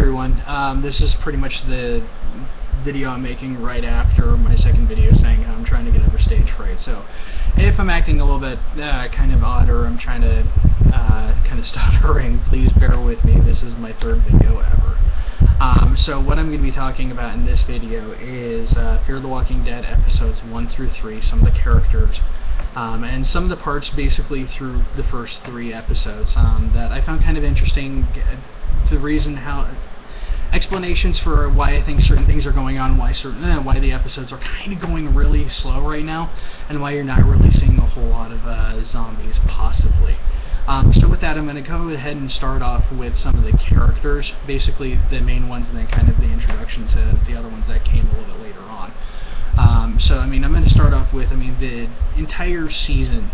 everyone. This is pretty much the video I'm making right after my second video saying how I'm trying to get over stage fright. So if I'm acting a little bit kind of odd or I'm trying to kind of stuttering, please bear with me. This is my third video ever. So what I'm going to be talking about in this video is Fear the Walking Dead episodes 1 through 3, some of the characters, and some of the parts basically through the first 3 episodes that I found kind of interesting. The reason how explanations for why I think certain things are going on, why the episodes are kind of going really slow right now, and why you're not really seeing a whole lot of zombies possibly. So with that, I'm going to go ahead and start off with some of the characters, basically the main ones, and then kind of the introduction to the other ones that came a little bit later on. So I'm going to start off with, the entire season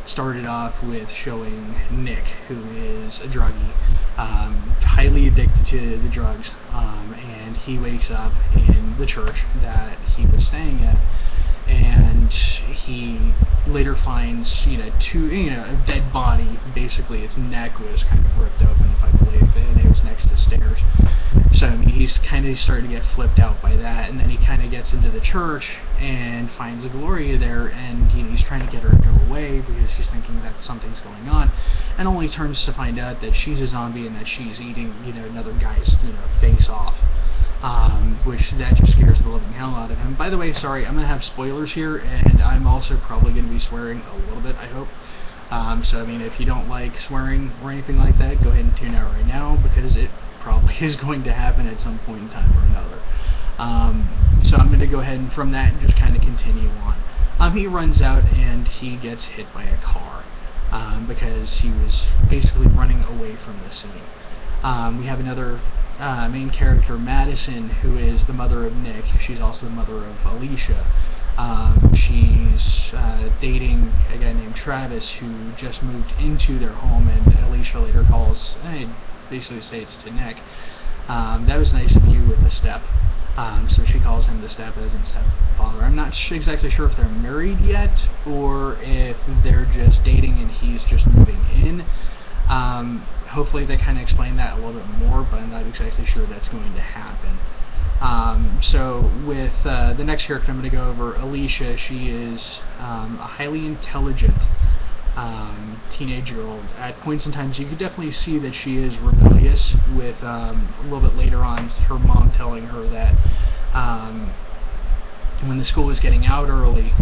started off with showing Nick, who is a druggie, highly addicted to the drugs, and he wakes up in the church that he was staying at, and he later finds, a dead body. Basically, its neck was kind of ripped open, if I believe, and it was next to stairs. So he's kind of starting to get flipped out by that, and then he kind of gets into the church and finds Gloria there, and he's trying to get her to go away because he's thinking that something's going on, and only turns to find out that she's a zombie and that she's eating, another guy's, face off. Which that just scares the living hell out of him. By the way, sorry, I'm going to have spoilers here, and I'm also probably going to be swearing a little bit, I hope. So if you don't like swearing or anything like that, go ahead and tune out right now, because it probably is going to happen at some point in time or another. So I'm going to go ahead and from that just kind of continue on. He runs out and he gets hit by a car, because he was basically running away from the scene. We have another main character, Madison, who is the mother of Nick. She's also the mother of Alicia. She's dating a guy named Travis, who just moved into their home, and Alicia later calls, basically states to Nick, that was nice of you with the step. So she calls him the step as in stepfather. I'm not exactly sure if they're married yet, or if they're just dating and he's just moving in. Hopefully they kind of explain that a little bit more, but I'm not exactly sure that's going to happen. So with the next character I'm going to go over, Alicia, she is a highly intelligent teenage girl. At points in times you could definitely see that she is rebellious, with a little bit later on her mom telling her that when the school is getting out early,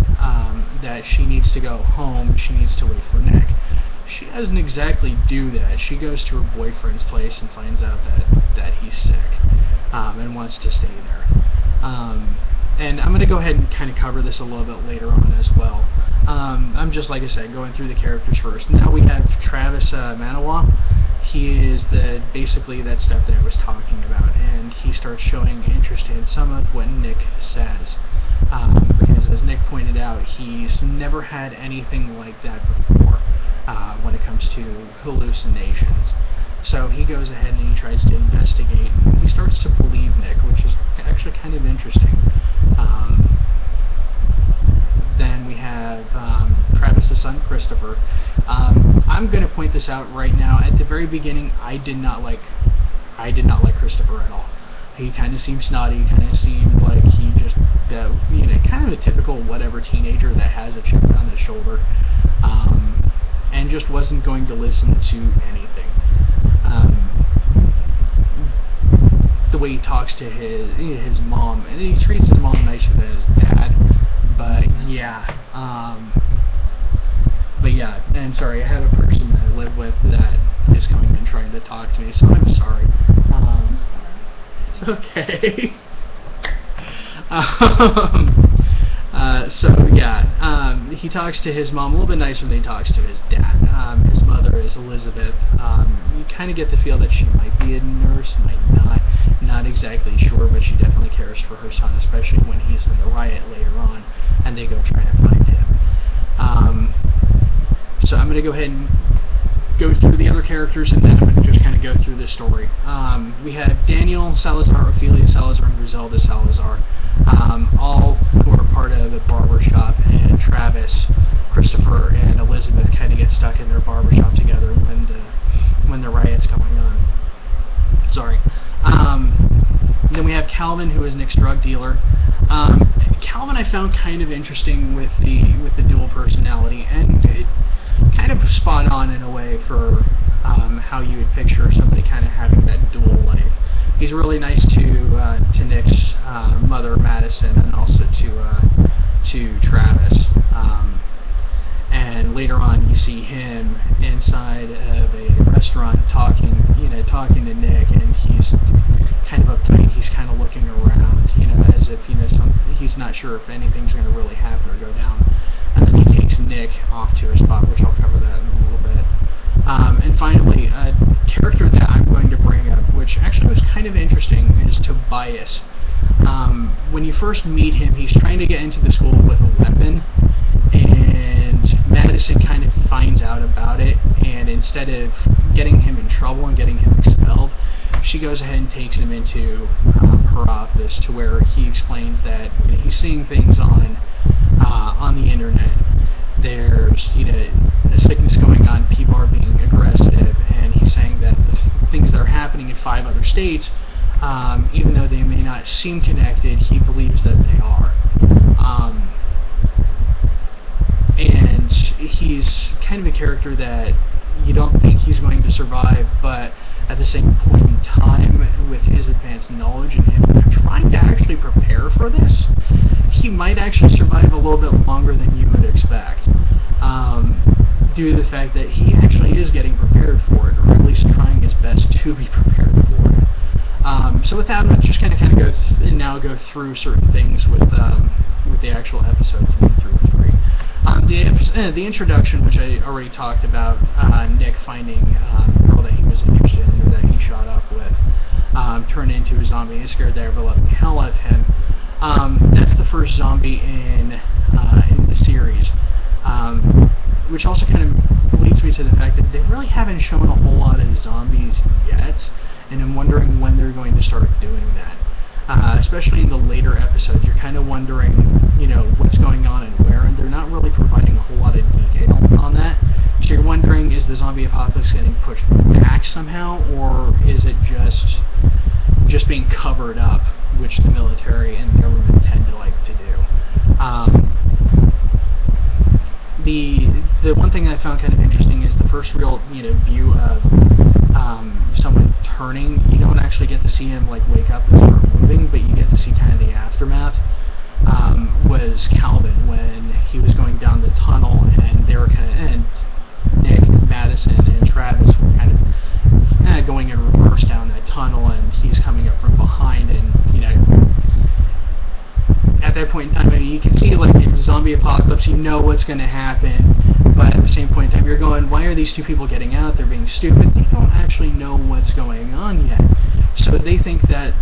that she needs to go home, she needs to wait for Nick. She doesn't exactly do that. She goes to her boyfriend's place and finds out that he's sick, and wants to stay there. And I'm going to go ahead and kind of cover this a little bit later on as well. I'm just, like I said, going through the characters first. Now we have Travis Manawa. He is basically that stuff that I was talking about, and he starts showing interest in some of what Nick says. Because as Nick pointed out, he's never had anything like that before when it comes to hallucinations. So he goes ahead and he tries to investigate, and he starts to believe Nick, which is actually kind of interesting. Then we have Travis' son, Christopher. I'm going to point this out right now. At the very beginning, I did not like Christopher at all. He kind of seemed snotty, kind of seemed like he just, kind of a typical whatever teenager that has a chip on his shoulder, and just wasn't going to listen to anything. The way he talks to his mom, and he treats his mom nicer than his dad, but yeah, and sorry, I have a person that I live with that is coming and trying to talk to me, so I'm sorry. It's okay. He talks to his mom a little bit nicer than he talks to his dad. His mother is Elizabeth. You kind of get the feel that she might be a nurse, might not exactly sure, but she definitely cares for her son, especially when he's in the riot later on, and they go try to find him. So I'm going to go ahead and go through the other characters, and then I'm going to just kind of go through the story. We have Daniel Salazar, Ophelia Salazar, and Griselda Salazar, all who are part of a barber shop, and Travis, Christopher, and Elizabeth kind of get stuck in their barber shop together when the riot's going on. Sorry. then we have Calvin, who is Nick's drug dealer. Calvin I found kind of interesting with the dual personality, and it kind of spot on in a way for how you would picture somebody kind of having that dual life. He's really nice to Nick's mother, Madison, and also to Travis. And later on, you see him inside of a restaurant talking to Nick, and he's kind of uptight. He's kind of looking around, as if he's not sure if anything's going to really happen or go down. And then he takes Nick off to a spot, which I'll cover that in a little bit. And finally, a character that I'm going to bring up, which actually was kind of interesting, is Tobias. When you first meet him, he's trying to get into the school with a weapon, and Madison kind of finds out about it, and instead of getting him in trouble and getting him expelled, she goes ahead and takes him into her office, to where he explains that he's seeing things on the internet. There's a sickness going on, people are being aggressive, and he's saying that the things that are happening in 5 other states, even though they may not seem connected, he believes that they are. And he's kind of a character that you don't think he's going to survive, but at the same point in time, with his advanced knowledge and him trying to actually prepare for this, he might actually survive a little bit longer than you would expect, due to the fact that he actually is getting prepared for it, or at least trying his best to be prepared for it. So with that, I'm just going to go through certain things with the actual episodes 1 through 3. The introduction, which I already talked about, Nick finding the girl that he was interested in, or that he shot up with, turned into a zombie and scared the ever-loving hell out of him. That's the first zombie in the series, which also kind of leads me to the fact that they really haven't shown a whole lot of zombies yet, and I'm wondering when they're going to start doing that. Especially in the later episodes, you're kind of wondering, what's going on and where, and they're not really providing a whole lot of detail on that. So you're wondering, is the zombie apocalypse getting pushed back somehow, or is it just being covered up, which the military and the government tend to like to do. The one thing I found kind of interesting is the first real view of someone turning. You don't actually get to see him wake up and start moving, but you get to see kind of the aftermath. Was Calvin, when he was going down the tunnel, and they were and Nick, Madison, and Travis were kind of going in reverse down that tunnel, and he's coming up from behind, and at that point in time, you can see the zombie apocalypse, you know what's going to happen, but at the same point in time, you're going, why are these 2 people getting out? They're being stupid. They don't actually know what's going on yet. So they think that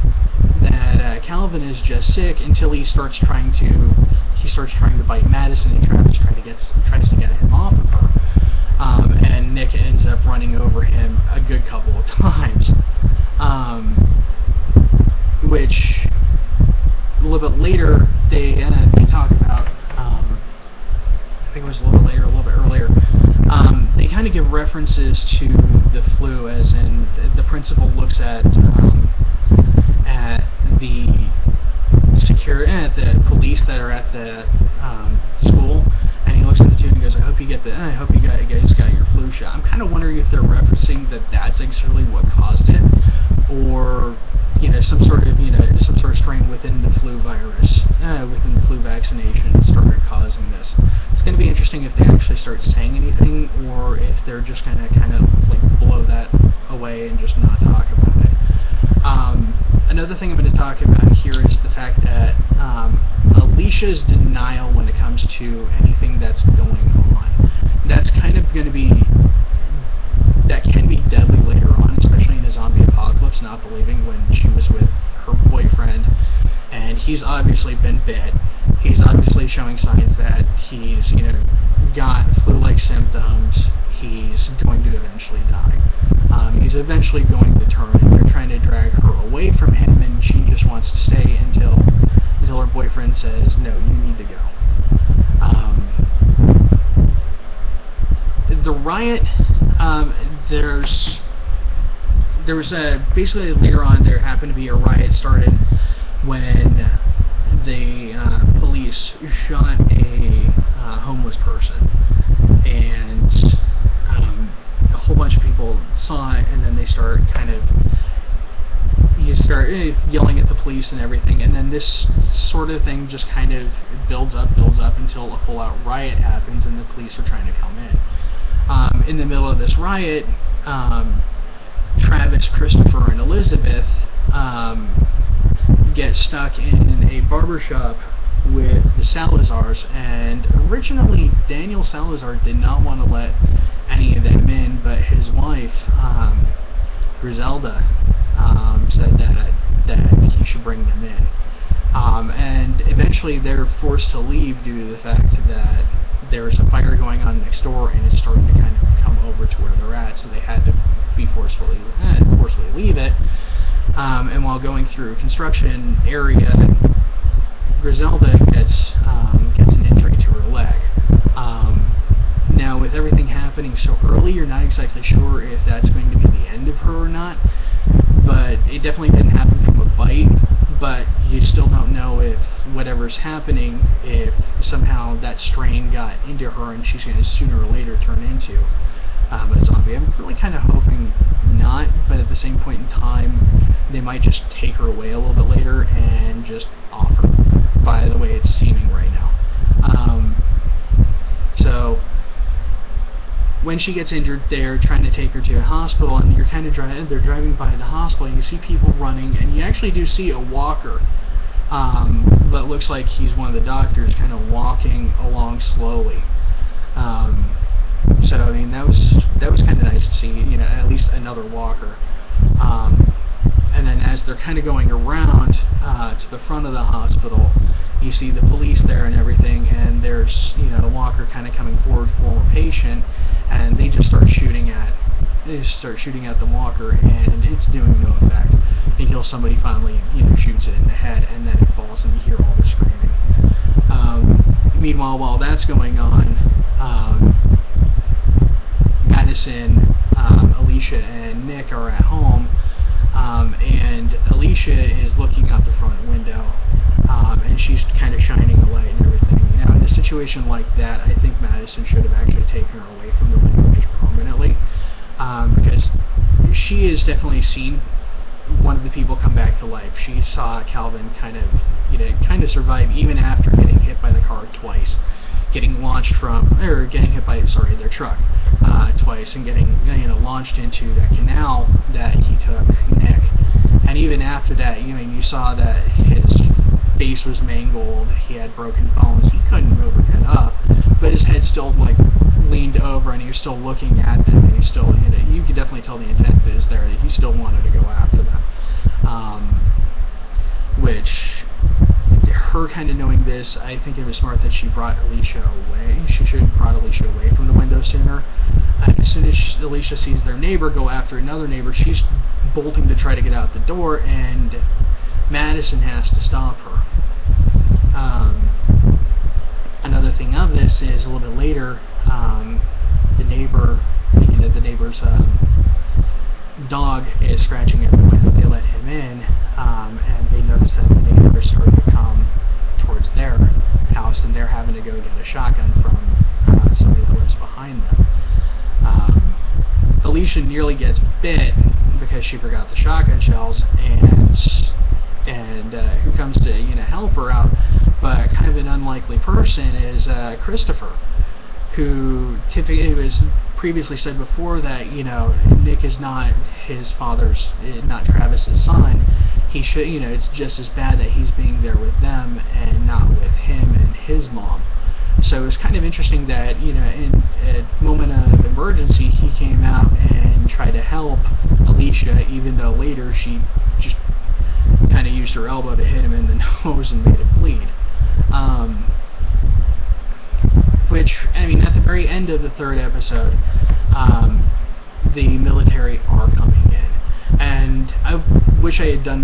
Calvin is just sick until he starts trying to bite Madison, and Travis tries to get him off of her. And Nick ends up running over him a good couple of times. Which a little bit later they talk about, I think it was a little later, a little bit earlier, they kind of give references to the flu, as in the principal looks at the police that are at the school, and he looks at the 2 and goes, I hope you guys got your flu shot. I'm kind of wondering if they're referencing that that's actually what caused it, or some sort of strain within the flu virus, within the flu vaccination started causing this. It's going to be interesting if they actually start saying anything, or if they're just going to kind of blow that away and just not talk about it. Another thing I'm going to talk about here is the fact that Alicia's denial when it comes to anything that's going on. That's kind of going to be, that can be deadly later on, especially in a zombie apocalypse, not believing when she was with her boyfriend, and he's obviously been bit. He's obviously showing signs that he's, got flu-like symptoms. He's going to eventually die. He's eventually going to turn, and they're trying to drag her away from him, and she just wants to stay until her boyfriend says, no, you need to go. The riot, there's there was basically later on there happened to be a riot started when the police shot a homeless person, and a whole bunch of people saw it, and then they start yelling at the police and everything, and then this sort of thing just kind of builds up until a full-out riot happens, and the police are trying to come in. In the middle of this riot, Travis, Christopher, and Elizabeth get stuck in a barbershop with the Salazars, and originally Daniel Salazar did not want to let any of them in, but his wife, Griselda, said that he should bring them in. And eventually they're forced to leave due to the fact that there's a fire going on next door, and it's starting to kind of come over to where they're at, so they had to be forcefully leave it. And while going through a construction area, Griselda gets an injury to her leg. Now, with everything happening so early, you're not exactly sure if that's going to be the end of her or not, but it definitely didn't happen from a bite, but you still don't know if whatever's happening, if somehow that strain got into her and she's going to sooner or later turn into a zombie. I'm really kind of hoping not, but at the same point in time, they might just take her away a little bit later and just off her, by the way it's seeming right now. So when she gets injured, they're trying to take her to a hospital, and you're kind of they're driving by the hospital, and you see people running, and you actually do see a walker, but it looks like he's one of the doctors, kind of walking along slowly. So I mean, that was kind of nice to see, at least another walker. And then as they're kind of going around to the front of the hospital, you see the police there and everything, and there's a walker kind of coming forward for a patient, and they just start shooting at the walker, and it's doing no effect until somebody finally shoots it in the head, and then it falls, and you hear all the screaming. Meanwhile, while that's going on, Madison, Alicia, and Nick are at home, and Alicia is looking out the front window, and she's kind of shining a light and everything. Now, in a situation like that, I think Madison should have actually taken her away from the window just permanently, because she has definitely seen one of the people come back to life. She saw Calvin kind of survive even after getting hit by the car twice, getting hit by their truck twice, and getting launched into that canal that he took Nick. And even after that, you saw that his face was mangled, he had broken bones, he couldn't move or get up, but his head still leaned over, and he was still looking at them, and he still you could definitely tell the intent is there, that he still wanted to go after them. Which, her kind of knowing this, I think it was smart that she brought Alicia away. She should have brought Alicia away from the window sooner. And as soon as Alicia sees their neighbor go after another neighbor, she's bolting to try to get out the door, and Madison has to stop her. Another thing of this is a little bit later, the neighbor's dog is scratching at the window. They let him in, and they notice that the neighbors started to come towards their house, and they're having to go get a shotgun from somebody that lives behind them. Alicia nearly gets bit because she forgot the shotgun shells, and who comes to help her out, but kind of an unlikely person is Christopher, who typically, it was previously said before that Nick is not his father's, not Travis's son. He should, it's just as bad that he's being there with them and not with him and his mom. So it was kind of interesting that in a moment of emergency, he came out and tried to help Alicia, even though later she just kind of used her elbow to hit him in the nose and made it bleed. Which, I mean, at the very end of the third episode, the military are coming in. And I wish I had done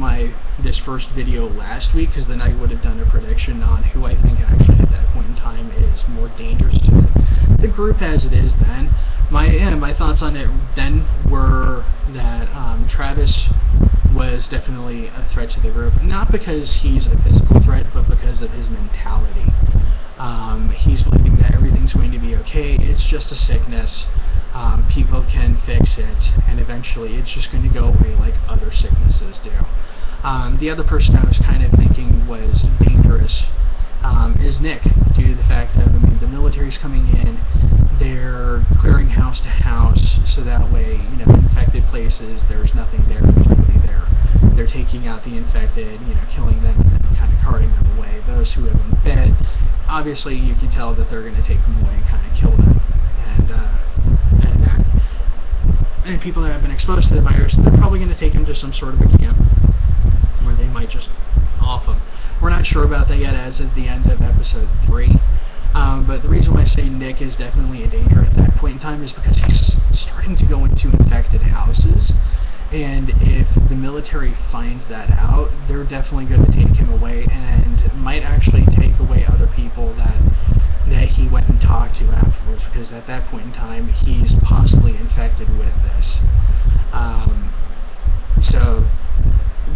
this first video last week, because then I would have done a prediction on who I think actually at that point in time is more dangerous to the group as it is then, my thoughts on it then were that Travis was definitely a threat to the group, not because he's a physical threat, but because of his mentality. He's believing that everything's going to be okay, it's just a sickness, people can fix it, and eventually it's just going to go away like other sicknesses do. The other person I was kind of thinking was dangerous is Nick, due to the fact that, I mean, the military's coming in, they're clearing house to house, so that way, you know, infected places, there's nothing there, there's nobody there. They're taking out the infected, you know, killing them, and then kind of carting them away. Those who have been fed, obviously you can tell that they're going to take them away and kind of kill them. And people that have been exposed to the virus, they're probably going to take them to some sort of a camp where they might just off them. We're not sure about that yet as of the end of episode 3. But the reason why I say Nick is definitely a danger at that point in time is because he's starting to go into infected houses. And if the military finds that out, they're definitely going to take him away and might actually take away other people that he went and talked to afterwards, because at that point in time he's possibly infected with this. So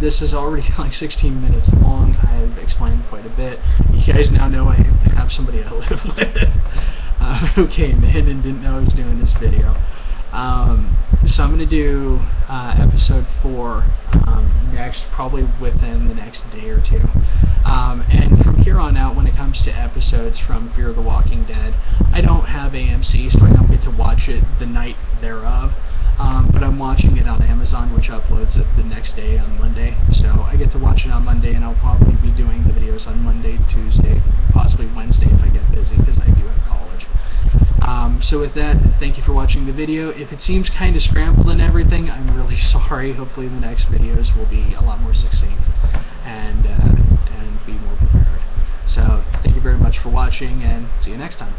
this is already like 16 minutes long. I've explained quite a bit. You guys now know I have somebody I live with who came in and didn't know I was doing this video. So I'm going to do episode 4 next, probably within the next day or two. And from here on out, when it comes to episodes from Fear the Walking Dead, I don't have AMC, so I don't get to watch it the night thereof. But I'm watching it on Amazon, which uploads it the next day on Monday. So I get to watch it on Monday, and I'll probably be doing the videos on Monday, Tuesday, possibly Wednesday if I get busy, because I do have college. So with that, thank you for watching the video. If it seems kind of scrambled and everything, I'm really sorry. Hopefully the next videos will be a lot more succinct and be more prepared. So thank you very much for watching, and see you next time.